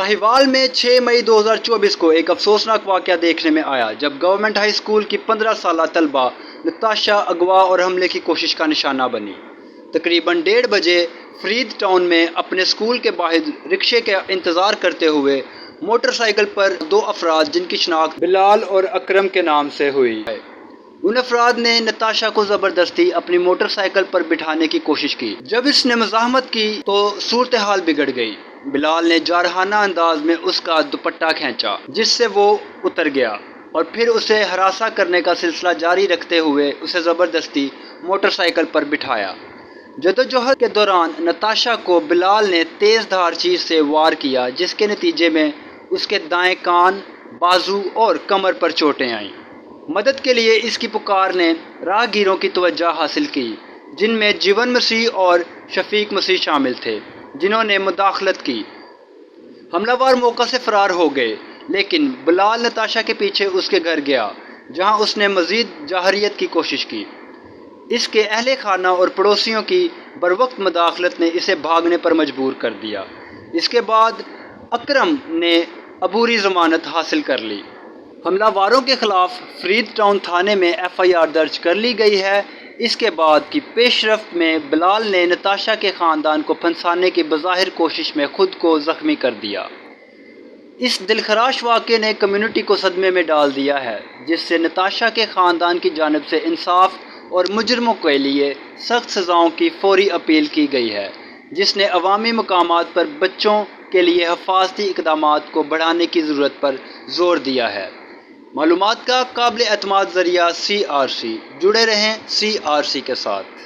साहिवाल में 6 मई 2024 को एक अफसोसनाक वाक़या देखने में आया जब गवर्नमेंट हाई स्कूल की 15 साला तलबा नताशा अगवा और हमले की कोशिश का निशाना बनी। तकरीबन 1:30 बजे फरीद टाउन में अपने स्कूल के बाहर रिक्शे का इंतज़ार करते हुए मोटरसाइकिल पर 2 अफराद जिनकी शनाख्त बिलाल और अकरम के नाम से हुई है, उन अफराद ने नताशा को ज़बरदस्ती अपनी मोटरसाइकिल पर बिठाने की कोशिश की। जब इसने मज़ाहमत की तो सूरत हाल बिगड़ गई। बिलाल ने जारहाना अंदाज में उसका दुपट्टा खींचा जिससे वो उतर गया और फिर उसे हरासा करने का सिलसिला जारी रखते हुए उसे ज़बरदस्ती मोटरसाइकिल पर बिठाया। जदोजहद के दौरान नताशा को बिलाल ने तेज़ धार चीज़ से वार किया जिसके नतीजे में उसके दाएं कान, बाजू और कमर पर चोटें आईं। मदद के लिए इसकी पुकार ने राहगीरों की तवज्जो हासिल की जिनमें जीवन मसीह और शफीक मसीह शामिल थे, जिन्होंने मुदाखलत की। हमलावर मौका से फरार हो गए लेकिन बिलाल नताशा के पीछे उसके घर गया जहां उसने मज़ीद जाहरियत की कोशिश की। इसके अहले खाना और पड़ोसियों की बरवक्त मुदाखलत ने इसे भागने पर मजबूर कर दिया। इसके बाद अकरम ने अबूरी ज़मानत हासिल कर ली। हमलावरों के खिलाफ फरीद टाउन थाने में FIR दर्ज कर ली गई है। इसके बाद की पेशरफ्त में बिलाल ने नताशा के ख़ानदान को फंसाने की बज़ाहिर कोशिश में खुद को ज़ख्मी कर दिया। इस दिलखराश वाक़े ने कम्युनिटी को सदमे में डाल दिया है, जिससे नताशा के ख़ानदान की जानिब से इंसाफ और मुजरमों के लिए सख्त सज़ाओं की फौरी अपील की गई है, जिसने अवामी मकामात पर बच्चों के लिए हिफाजती इक़दामात को बढ़ाने की ज़रूरत पर ज़ोर दिया है। मालूमात का काबिल एतमाद ज़रिया CRC। जुड़े रहें CRC के साथ।